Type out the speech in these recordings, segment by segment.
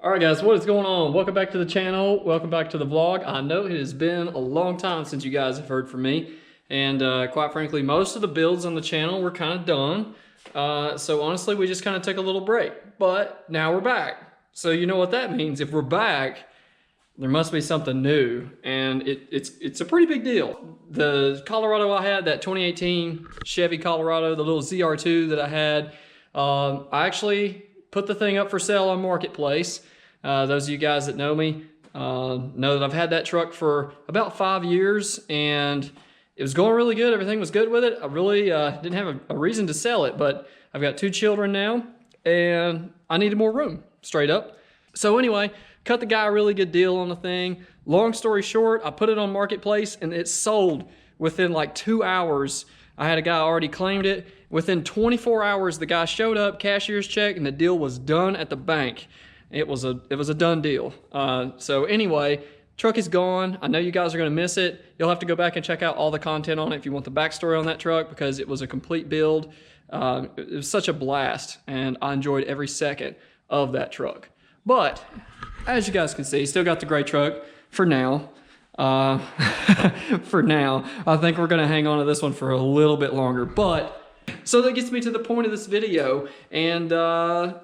All right, guys, what is going on? Welcome back to the channel. Welcome back to the vlog. I know it has been a long time since you guys have heard from me. And quite frankly, most of the builds on the channel were kind of done. So honestly, we just kind of took a little break. But now we're back. So you know what that means. If we're back, there must be something new. And it's a pretty big deal. The Colorado I had, that 2018 Chevy Colorado, the little ZR2 that I had, I actually put the thing up for sale on Marketplace. Those of you guys that know me know that I've had that truck for about 5 years and it was going really good. Everything was good with it. I really didn't have a reason to sell it, but I've got 2 children now and I needed more room, straight up. So anyway, cut the guy a really good deal on the thing. Long story short, I put it on Marketplace and it sold within like 2 hours. I had a guy already claimed it. Within 24 hours, the guy showed up, cashier's check, and the deal was done at the bank. It was a done deal. So anyway, truck is gone. I know you guys are gonna miss it. You'll have to go back and check out all the content on it if you want the backstory on that truck, because it was a complete build. It was such a blast, and I enjoyed every second of that truck. But as you guys can see, still got the gray truck for now. For now, I think we're gonna hang on to this one for a little bit longer, but so that gets me to the point of this video, and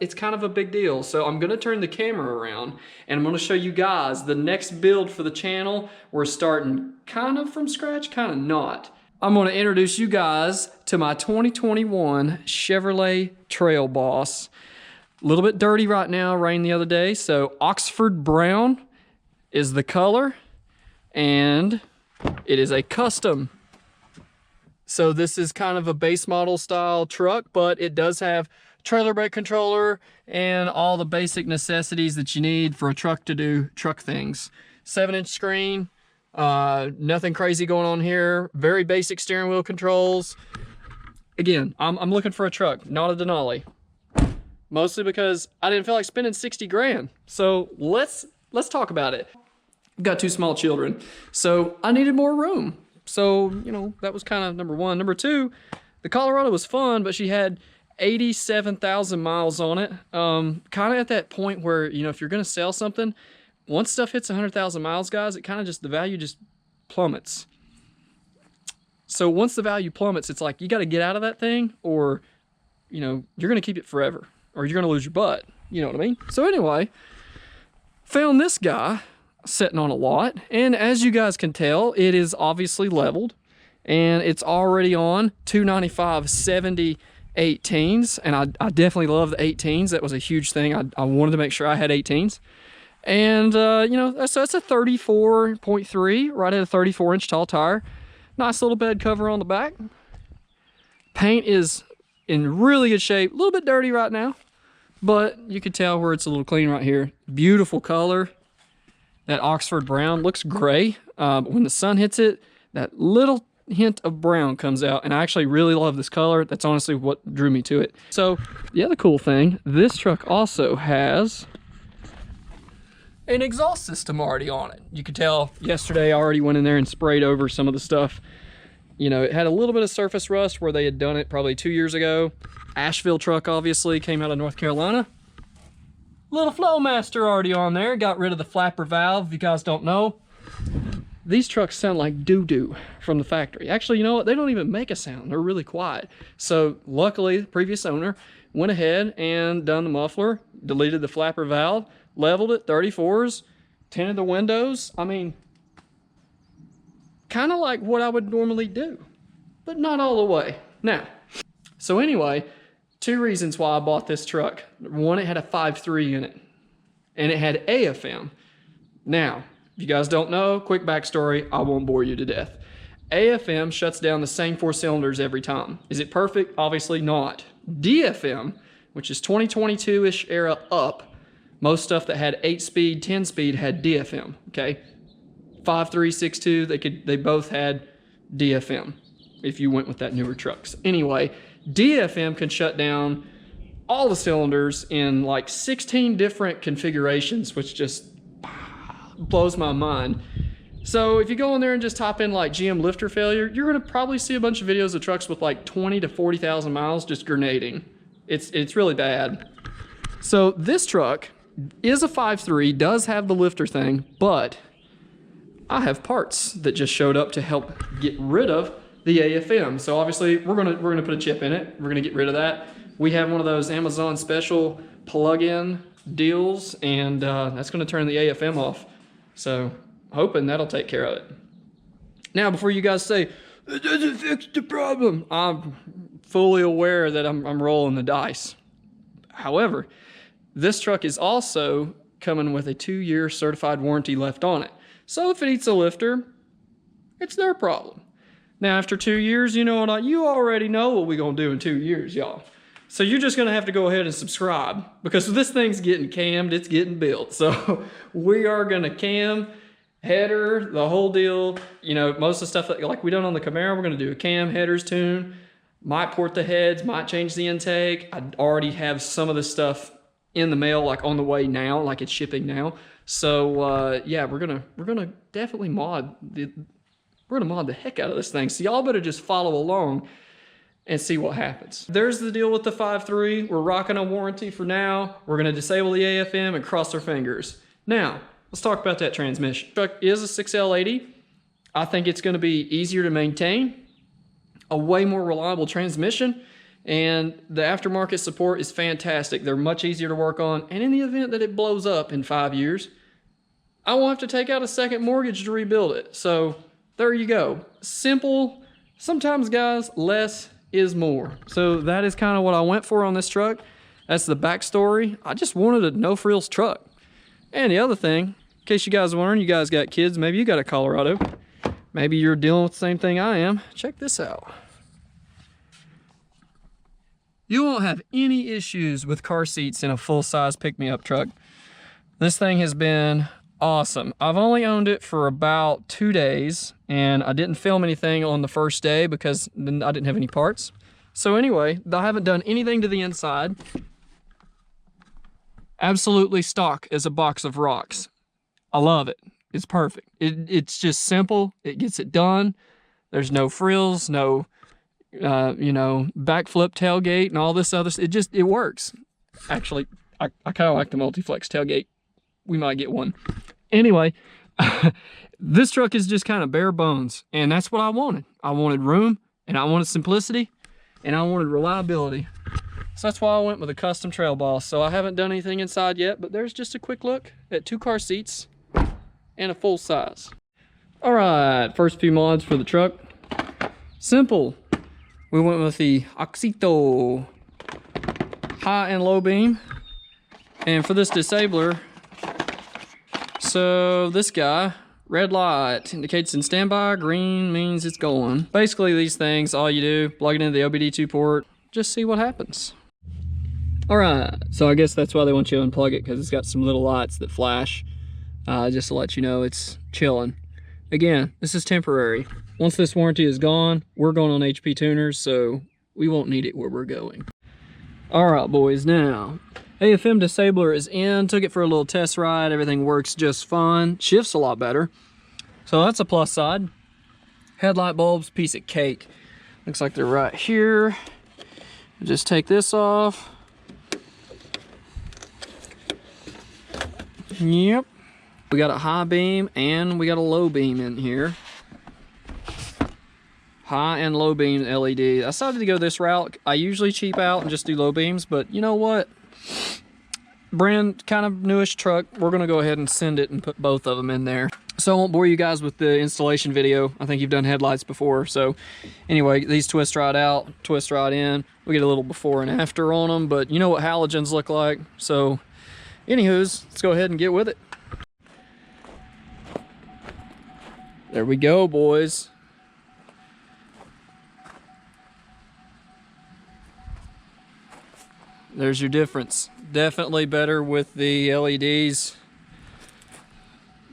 it's kind of a big deal. So I'm gonna turn the camera around and I'm gonna show you guys the next build for the channel. We're starting kind of from scratch, kind of not. I'm gonna introduce you guys to my 2021 Chevrolet Trail Boss. A little bit dirty right now, rained the other day, so Oxford Brown is the color, and it is a custom. So this is kind of a base model style truck, but it does have trailer brake controller and all the basic necessities that you need for a truck to do truck things. 7-inch screen, nothing crazy going on here. Very basic steering wheel controls. Again, I'm looking for a truck, not a Denali. Mostly because I didn't feel like spending 60 grand. So let's talk about it. I've got 2 small children, so I needed more room. So, you know, that was kind of number one. Number two, the Colorado was fun, but she had 87,000 miles on it. Kind of at that point where, you know, if you're going to sell something, once stuff hits 100,000 miles, guys, it kind of just, the value just plummets. So once the value plummets, it's like you got to get out of that thing, or, you know, you're going to keep it forever, or you're going to lose your butt. You know what I mean? So anyway, found this guy sitting on a lot, and as you guys can tell, it is obviously leveled, and it's already on 295 70 18s, and I definitely love the 18s. That was a huge thing. I wanted to make sure I had 18s, and you know, so that's a 34.3 right at a 34-inch tall tire. Nice little bed cover on the back. Paint is in really good shape. A little bit dirty right now, but you can tell where it's a little clean right here. Beautiful color. That Oxford Brown looks gray, but when the sun hits it, that little hint of brown comes out, and I actually really love this color. That's honestly what drew me to it. So the other cool thing, this truck also has an exhaust system already on it. You could tell yesterday I already went in there and sprayed over some of the stuff. You know, it had a little bit of surface rust where they had done it probably 2 years ago. Asheville truck obviously came out of North Carolina. Little Flowmaster already on there. Got rid of the flapper valve, if you guys don't know. These trucks sound like doo-doo from the factory. Actually, you know what? They don't even make a sound. They're really quiet. So luckily, the previous owner went ahead and done the muffler, deleted the flapper valve, leveled it, 34s, tinted the windows. I mean, kind of like what I would normally do, but not all the way. Now, so anyway, 2 reasons why I bought this truck. One, it had a 5.3 in it, and it had AFM. Now, if you guys don't know, quick backstory, I won't bore you to death. AFM shuts down the same 4 cylinders every time. Is it perfect? Obviously not. DFM, which is 2022-ish era up, most stuff that had 8-speed, 10-speed had DFM, okay? 5.3, 6.2, they both had DFM if you went with that newer trucks. Anyway, DFM can shut down all the cylinders in like 16 different configurations, which just blows my mind. So if you go in there and just type in like GM lifter failure, you're gonna probably see a bunch of videos of trucks with like 20 to 40,000 miles just grenading. It's really bad. So this truck is a 5.3, does have the lifter thing, but I have parts that just showed up to help get rid of the AFM. So obviously we're gonna put a chip in it. We're gonna get rid of that. We have one of those Amazon special plug-in deals, and that's gonna turn the AFM off. So hoping that'll take care of it. Now, before you guys say, it doesn't fix the problem, I'm fully aware that I'm rolling the dice. However, this truck is also coming with a 2-year certified warranty left on it. So if it eats a lifter, it's their problem. Now, after 2 years, you know what? You already know what we're gonna do in 2 years, y'all. So you're just gonna have to go ahead and subscribe, because this thing's getting cammed, it's getting built. So we are gonna cam, header, the whole deal. You know, most of the stuff that, like we done on the Camaro, we're gonna do a cam, headers, tune, might port the heads, might change the intake. I already have some of this stuff in the mail, like on the way now, like it's shipping now. So yeah, we're gonna definitely mod the heck out of this thing. So y'all better just follow along and see what happens. There's the deal with the 5.3. We're rocking a warranty for now. We're gonna disable the AFM and cross our fingers. Now, let's talk about that transmission. Truck is a 6L80. I think it's gonna be easier to maintain, a way more reliable transmission, and the aftermarket support is fantastic. They're much easier to work on, and in the event that it blows up in 5 years, I won't have to take out a second mortgage to rebuild it. So there you go. Simple. Sometimes, guys, less is more. So that is kind of what I went for on this truck. That's the backstory. I just wanted a no-frills truck. And the other thing, in case you guys are wondering, you guys got kids, maybe you got a Colorado, maybe you're dealing with the same thing I am. Check this out. You won't have any issues with car seats in a full-size pick-me-up truck. This thing has been awesome. I've only owned it for about 2 days, and I didn't film anything on the first day because I didn't have any parts. So anyway, I haven't done anything to the inside. Absolutely stock as a box of rocks. I love it. It's perfect. It's just simple. It gets it done. There's no frills, no you know, backflip tailgate and all this other stuff. It works. Actually, I kind of like the multi-flex tailgate. We might get one. Anyway, this truck is just kind of bare bones, and that's what I wanted. I wanted room, and I wanted simplicity, and I wanted reliability. So that's why I went with a custom Trail Boss. So I haven't done anything inside yet, but there's just a quick look at 2 car seats and a full size. All right, first few mods for the truck. Simple. We went with the Oxito high and low beam. And for this disabler, so this guy, red light indicates in standby, green means it's going. Basically these things, all you do, plug it into the OBD2 port, just see what happens. All right, so I guess that's why they want you to unplug it, because it's got some little lights that flash, just to let you know it's chilling. Again, this is temporary. Once this warranty is gone, we're going on HP tuners, so we won't need it where we're going. All right, boys, now, AFM disabler is in, took it for a little test ride, everything works just fine, shifts a lot better. So that's a plus side. Headlight bulbs, piece of cake. Looks like they're right here. Just take this off. Yep. We got a high beam and we got a low beam in here. High and low beam LED. I decided to go this route. I usually cheap out and just do low beams, but you know what? Brand kind of newish truck. We're gonna go ahead and send it and put both of them in there. So I won't bore you guys with the installation video. I think you've done headlights before. So anyway, these twist right out, twist right in. We get a little before and after on them, but you know what halogens look like. So anywho's, let's go ahead and get with it. There we go, boys. There's your difference. Definitely better with the LEDs.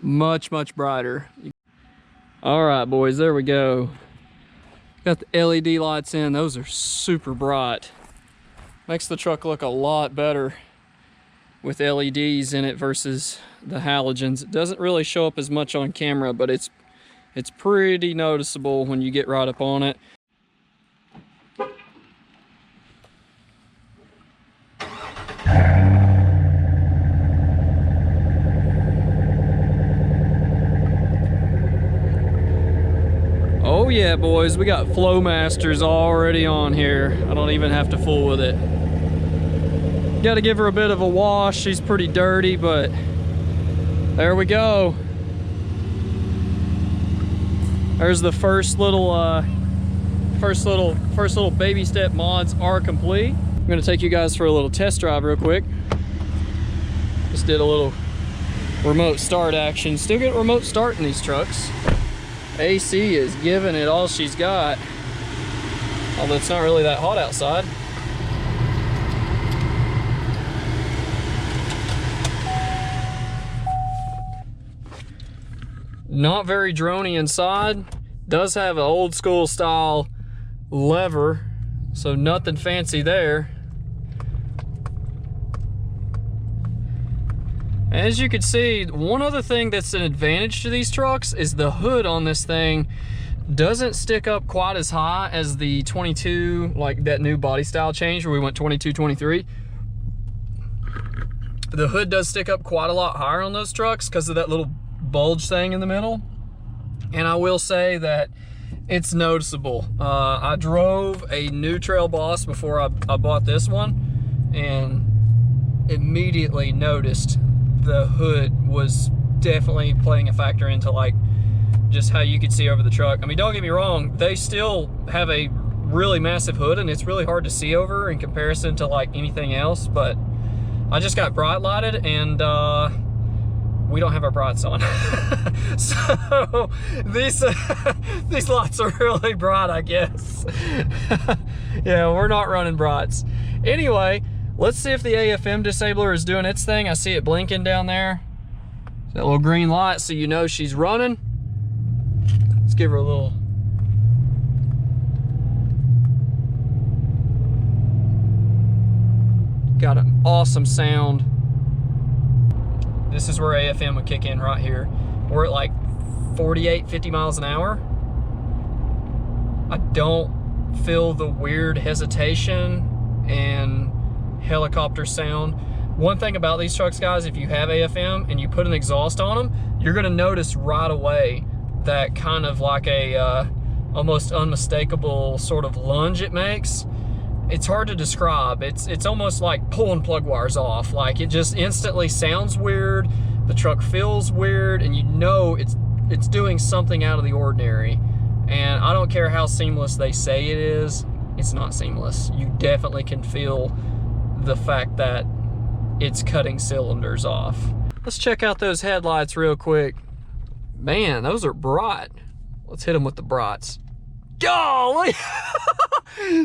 Much, much brighter. All right, boys, there we go. Got the LED lights in. Those are super bright. Makes the truck look a lot better with LEDs in it versus the halogens. It doesn't really show up as much on camera, but it's pretty noticeable when you get right up on it. Oh yeah, boys, we got Flowmasters already on here. I don't even have to fool with it. Got to give her a bit of a wash. She's pretty dirty, but there we go. There's the first little baby step mods are complete. I'm gonna take you guys for a little test drive real quick. Just did a little remote start action. Still get remote start in these trucks. AC is giving it all she's got, although it's not really that hot outside. Not very droney inside. Does have an old school style lever, so nothing fancy there. As you can see, one other thing that's an advantage to these trucks is the hood on this thing doesn't stick up quite as high as the 22, like that new body style change where we went 22, 23. The hood does stick up quite a lot higher on those trucks because of that little bulge thing in the middle. And I will say that it's noticeable. I drove a new Trail Boss before I bought this one, and immediately noticed the hood was definitely playing a factor into like just how you could see over the truck. I mean, don't get me wrong, they still have a really massive hood and it's really hard to see over in comparison to like anything else, but I just got bright lighted and we don't have our brights on. So these lights are really bright, I guess. Yeah, we're not running brights. Anyway, let's see if the AFM disabler is doing its thing. I see it blinking down there. That little green light, so you know she's running. Let's give her a little. Got an awesome sound. This is where AFM would kick in right here. We're at like 48, 50 miles an hour. I don't feel the weird hesitation and helicopter sound. One thing about these trucks, guys, if you have AFM and you put an exhaust on them, you're gonna notice right away that kind of like a almost unmistakable sort of lunge it makes. It's hard to describe. It's almost like pulling plug wires off. Like it just instantly sounds weird, the truck feels weird, and you know it's doing something out of the ordinary. And I don't care how seamless they say it is, it's not seamless. You definitely can feel the fact that it's cutting cylinders off. Let's check out those headlights real quick. Man, those are bright. Let's hit them with the brights. Golly!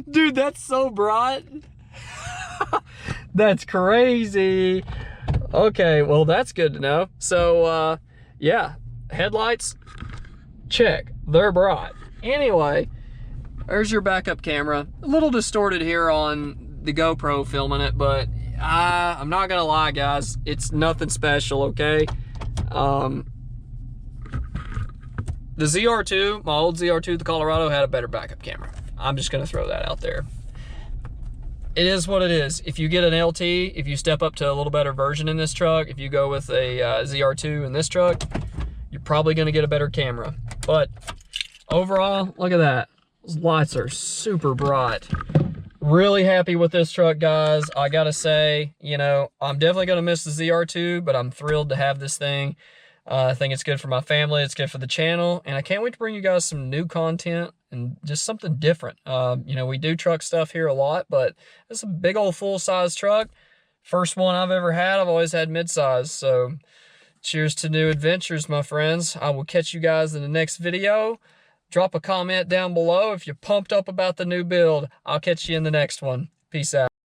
Dude, that's so bright. That's crazy. Okay, well, that's good to know. So, yeah, headlights, check. They're bright. Anyway, there's your backup camera. A little distorted here on the GoPro filming it, but I'm not gonna lie, guys, it's nothing special, okay? The ZR2, my old ZR2, the Colorado, had a better backup camera. I'm just gonna throw that out there. It is what it is. If you get an LT, if you step up to a little better version in this truck, if you go with a ZR2 in this truck, you're probably gonna get a better camera. But overall, look at that. Those lights are super bright. Really happy with this truck, guys. I gotta say, you know, I'm definitely gonna miss the ZR2, but I'm thrilled to have this thing. I think it's good for my family, it's good for the channel, and I can't wait to bring you guys some new content and just something different. You know, we do truck stuff here a lot, but it's a big old full-size truck. First one I've ever had. I've always had mid-size, so cheers to new adventures, my friends. I will catch you guys in the next video. Drop a comment down below if you're pumped up about the new build. I'll catch you in the next one. Peace out.